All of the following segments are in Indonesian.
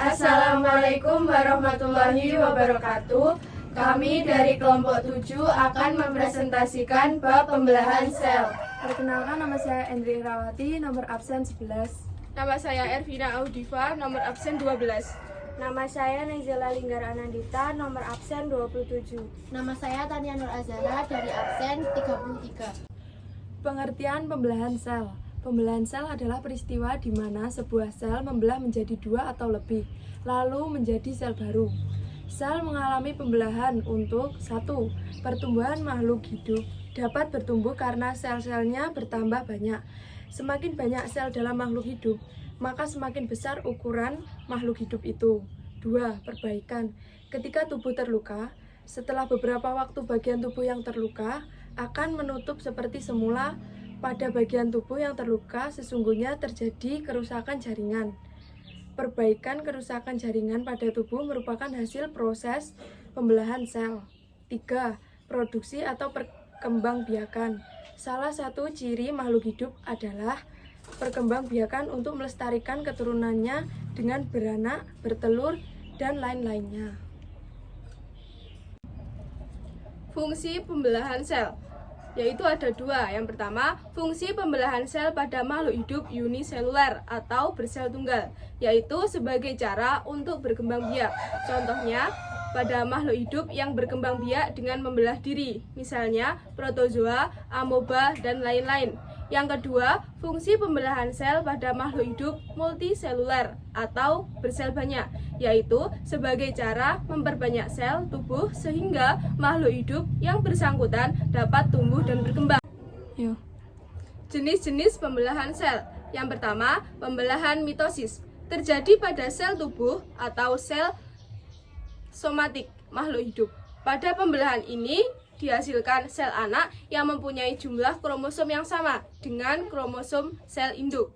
Assalamualaikum warahmatullahi wabarakatuh. Kami dari kelompok 7 akan mempresentasikan bab pembelahan sel. Perkenalkan, nama saya Endri Rawati, nomor absen 11. Nama saya Ervina Audiva, nomor absen 12. Nama saya Nezela Linggar Anandita, nomor absen 27. Nama saya Tania Nur Azara dari absen 33. Pengertian pembelahan sel. Pembelahan sel adalah peristiwa di mana sebuah sel membelah menjadi 2 atau lebih, lalu menjadi sel baru. Sel mengalami pembelahan untuk 1. Pertumbuhan makhluk hidup dapat bertumbuh karena sel-selnya bertambah banyak. Semakin banyak sel dalam makhluk hidup, maka semakin besar ukuran makhluk hidup itu. 2. Perbaikan. Ketika tubuh terluka, setelah beberapa waktu bagian tubuh yang terluka akan menutup seperti semula. Pada bagian tubuh yang terluka sesungguhnya terjadi kerusakan jaringan. Perbaikan kerusakan jaringan pada tubuh merupakan hasil proses pembelahan sel. 3. Produksi atau perkembangbiakan. Salah satu ciri makhluk hidup adalah perkembangbiakan untuk melestarikan keturunannya dengan beranak, bertelur, dan lain-lainnya. Fungsi pembelahan sel yaitu ada 2. Yang pertama, fungsi pembelahan sel pada makhluk hidup uniseluler atau bersel tunggal, yaitu sebagai cara untuk berkembang biak. Contohnya, pada makhluk hidup yang berkembang biak dengan membelah diri, misalnya protozoa, amoeba, dan lain-lain. Yang kedua, fungsi pembelahan sel pada makhluk hidup multiseluler atau bersel banyak, yaitu sebagai cara memperbanyak sel tubuh sehingga makhluk hidup yang bersangkutan dapat tumbuh dan berkembang. Jenis-jenis pembelahan sel. Yang pertama, pembelahan mitosis. Terjadi pada sel tubuh atau sel somatik makhluk hidup. Pada pembelahan ini dihasilkan sel anak yang mempunyai jumlah kromosom yang sama dengan kromosom sel induk.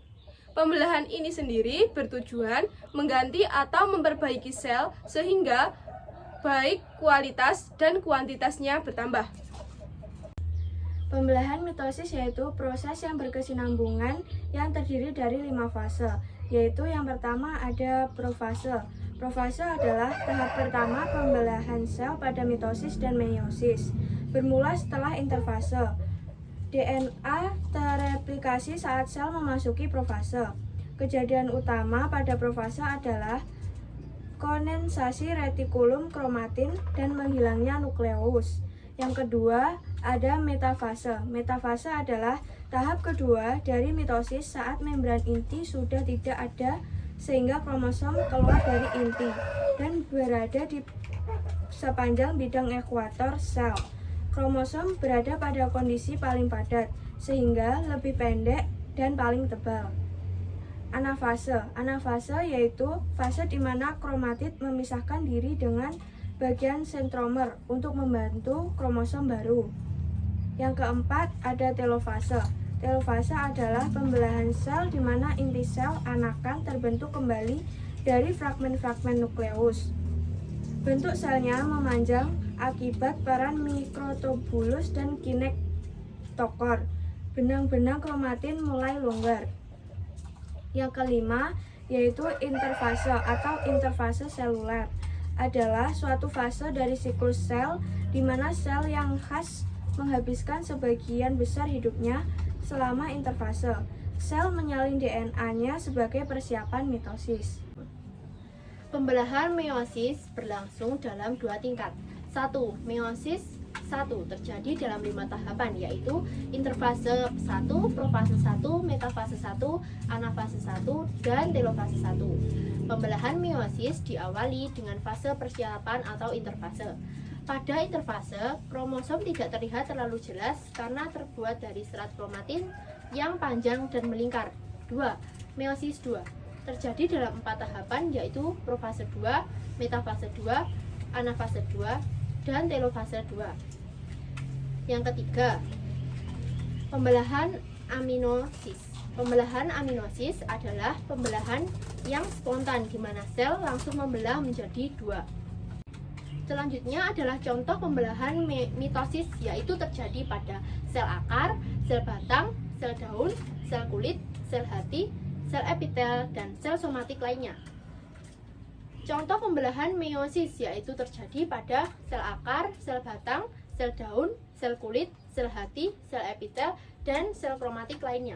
Pembelahan ini sendiri bertujuan mengganti atau memperbaiki sel sehingga baik kualitas dan kuantitasnya bertambah. Pembelahan mitosis yaitu proses yang berkesinambungan yang terdiri dari 5 fase, yaitu yang pertama ada profase. Profase adalah tahap pertama pembelahan sel pada mitosis dan meiosis, bermula setelah interfase. DNA tereplikasi saat sel memasuki profase. Kejadian utama pada profase adalah kondensasi retikulum kromatin dan menghilangnya nukleus. Yang kedua, ada metafase. Metafase adalah tahap kedua dari mitosis saat membran inti sudah tidak ada sehingga kromosom keluar dari inti dan berada di sepanjang bidang ekuator sel. Kromosom berada pada kondisi paling padat sehingga lebih pendek dan paling tebal. Anafase. Anafase yaitu fase di mana kromatid memisahkan diri dengan bagian sentromer untuk membentuk kromosom baru. Yang keempat ada telofase. Telofase adalah pembelahan sel di mana inti sel anakan terbentuk kembali dari fragmen-fragmen nukleus. Bentuk selnya memanjang akibat peran mikrotubulus dan kinektokor. Benang-benang kromatin mulai longgar. Yang kelima yaitu interfase atau interfase seluler. Adalah suatu fase dari siklus sel di mana sel yang khas menghabiskan sebagian besar hidupnya selama interfase. Sel menyalin DNA-nya sebagai persiapan mitosis. Pembelahan meiosis berlangsung dalam 2 tingkat. 1. Meiosis 1 terjadi dalam 5 tahapan, yaitu interfase 1, profase 1, metafase 1, anafase 1, dan telofase 1. Pembelahan meiosis diawali dengan fase persiapan atau interfase. Pada interfase, kromosom tidak terlihat terlalu jelas karena terbuat dari serat kromatin yang panjang dan melingkar. 2. Meiosis 2 terjadi dalam 4 tahapan, yaitu profase 2, metafase 2, anafase 2, dan telofase 2. Yang ketiga, pembelahan aminosis. Pembelahan aminosis adalah pembelahan yang spontan di mana sel langsung membelah menjadi 2. Selanjutnya adalah contoh pembelahan mitosis, yaitu terjadi pada sel akar, sel batang, sel daun, sel kulit, sel hati, sel epitel, dan sel somatik lainnya. Contoh pembelahan meiosis yaitu terjadi pada sel akar, sel batang, sel daun, sel kulit, sel hati, sel epitel, dan sel kromatik lainnya.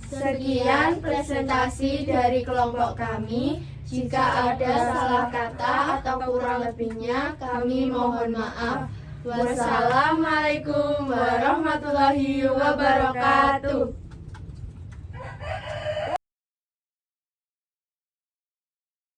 Sekian presentasi dari kelompok kami. Jika ada salah kata atau kurang lebihnya, kami mohon maaf. Wassalamualaikum warahmatullahi wabarakatuh.